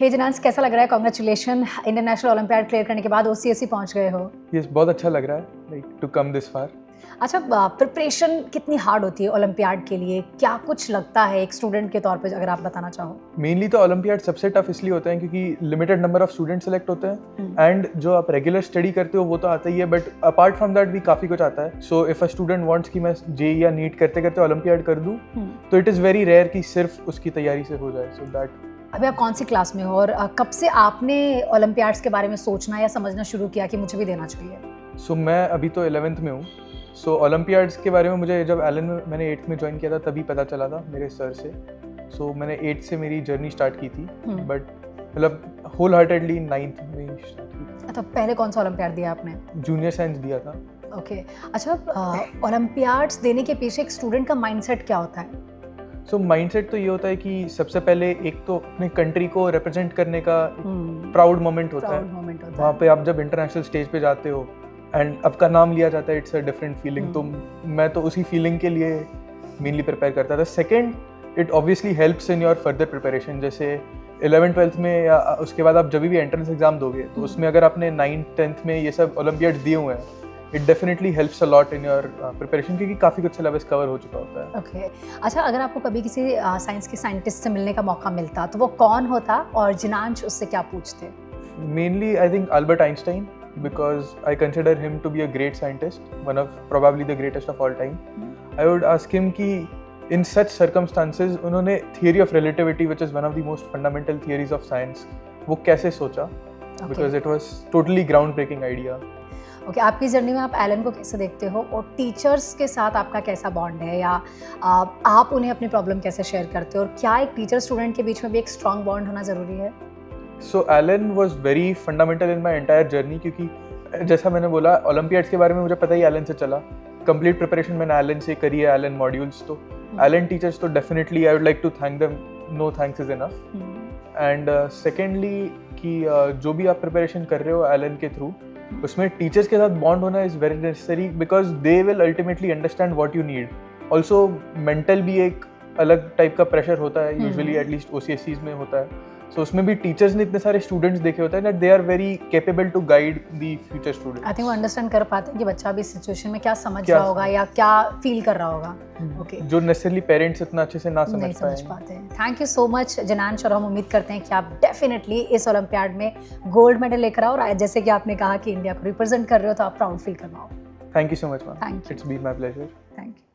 हे जिनांश, कैसा लग रहा है? कांग्रेचुलेशन, इंटरनेशनल ओलंपियाड क्लियर करने के बाद ओसीएससी पहुंच गए हो। यस, बहुत अच्छा लग रहा है like to come this far. अच्छा, प्रिपरेशन कितनी हार्ड होती है ओलंपियाड के लिए? क्या कुछ लगता है एक स्टूडेंट के तौर पे, अगर आप बताना चाहो? मेनली तो ओलंपियाड सबसे टफ इसलिए होते हैं क्योंकि limited number of student select होते हैं एंड जो आप रेगुलर स्टडी करते हो वो तो आता ही है, बट अपार्ट फ्रॉम दैट भी काफ़ी कुछ आता है। So if a student wants कि मैं जेई या नीट करते करते ओलंपियाड कर दूँ तो इट इज़ वेरी रेयर कि सिर्फ उसकी तैयारी से हो जाए। So that. अभी आप कौन सी क्लास में हो और कब से आपने ओलंपियाड्स के बारे में सोचना या समझना शुरू किया कि मुझे भी देना चाहिए? सो मैं अभी तो 11th में हूँ। सो ओलंपियाड्स के बारे में मुझे जब एलन में मैंने 8th में ज्वाइन किया था तभी पता चला था मेरे सर से। सो मैंने 8th से मेरी जर्नी स्टार्ट की थी, बट मतलब होल हार्टेडली 9th में ही स्टार्ट की थी। तो पहले कौन सा ओलंपियाड दिया आपने? जूनियर साइंस दिया था। ओके। अच्छा, ओलंपियाड्स देने के पीछे एक स्टूडेंट का माइंडसेट क्या होता है? सो माइंडसेट तो ये होता है कि सबसे पहले एक तो अपने कंट्री को रिप्रेजेंट करने का प्राउड मोमेंट होता है। वहाँ पे आप जब इंटरनेशनल स्टेज पे जाते हो एंड आपका नाम लिया जाता है, इट्स अ डिफरेंट फीलिंग। तो मैं तो उसी फीलिंग के लिए मेनली प्रिपेयर करता था। Second, it obviously helps in your further preparation. जैसे 11th-12th में या उसके बाद आप जब भी एंट्रेंस एग्जाम दोगे तो उसमें अगर आपने 9th-10th में ये सब ओलंपियाड्स दिए हुए हैं, it definitely helps a lot in your preparation, क्योंकि काफ़ी कुछ सिलेबस कवर हो चुका होता है। ओके। अच्छा, अगर आपको कभी किसी साइंस के साइंटिस्ट से मिलने का मौका मिलता तो वो कौन होता और जिनांश उससे क्या पूछते? Mainly I think Albert Einstein, because I consider him to be a great scientist, one of probably the greatest of all time. I would ask him कि in such circumstances उन्होंने theory of relativity, which is one of the most fundamental theories of science, वो कैसे सोचा? Because it was totally groundbreaking idea. Okay, आपकी journey में आप Elon को कैसे देखते हो और टीचर्स के साथ आपका कैसा बॉन्ड है, या आप उन्हें अपनी प्रॉब्लम कैसे शेयर करते हो, और क्या एक टीचर स्टूडेंट के बीच में भी एक स्ट्रॉन्ग बॉन्ड होना ज़रूरी है? So Allen was very fundamental in my entire journey, क्योंकि जैसा मैंने बोला ओलंपियाड्स के बारे में मुझे पता ही एलन से चला। कंप्लीट प्रिपरेशन मैंने एलन से करी है, एलन मॉड्यूल्स। तो एलन टीचर्स तो definitely I would like to thank them, no thanks is enough. And secondly कि जो भी आप प्रिपरेशन कर रहे हो एलन के थ्रू, उसमें टीचर्स के साथ बॉन्ड होना is very necessary, because they will ultimately understand what you need. Also mental भी एक अलग टाइप का प्रेशर होता है, यूजुअली एटलीस्ट ओसीएससीज में होता है। सो उसमें भी टीचर्स ने इतने सारे स्टूडेंट्स देखे होते हैं that they are very capable to guide the future students. I think वो अंडरस्टैंड कर पाते हैं कि बच्चा अभी सिचुएशन में क्या समझ रहा होगा या क्या फील कर रहा होगा। ओके, जो नेसेसरली पेरेंट्स इतना अच्छे से ना समझ पाते हैं। थैंक यू सो मच जिनांश, और हम उम्मीद करते हैं कि आप डेफिनेटली इस ओलंपियाड में गोल्ड मेडल लेकर आओ, और जैसे कि आपने कहा कि इंडिया को रिप्रेजेंट कर रहे हो तो आप प्राउड फील करवाओ। Thank you so much ma'am, thank you, it's been my pleasure. Thank you.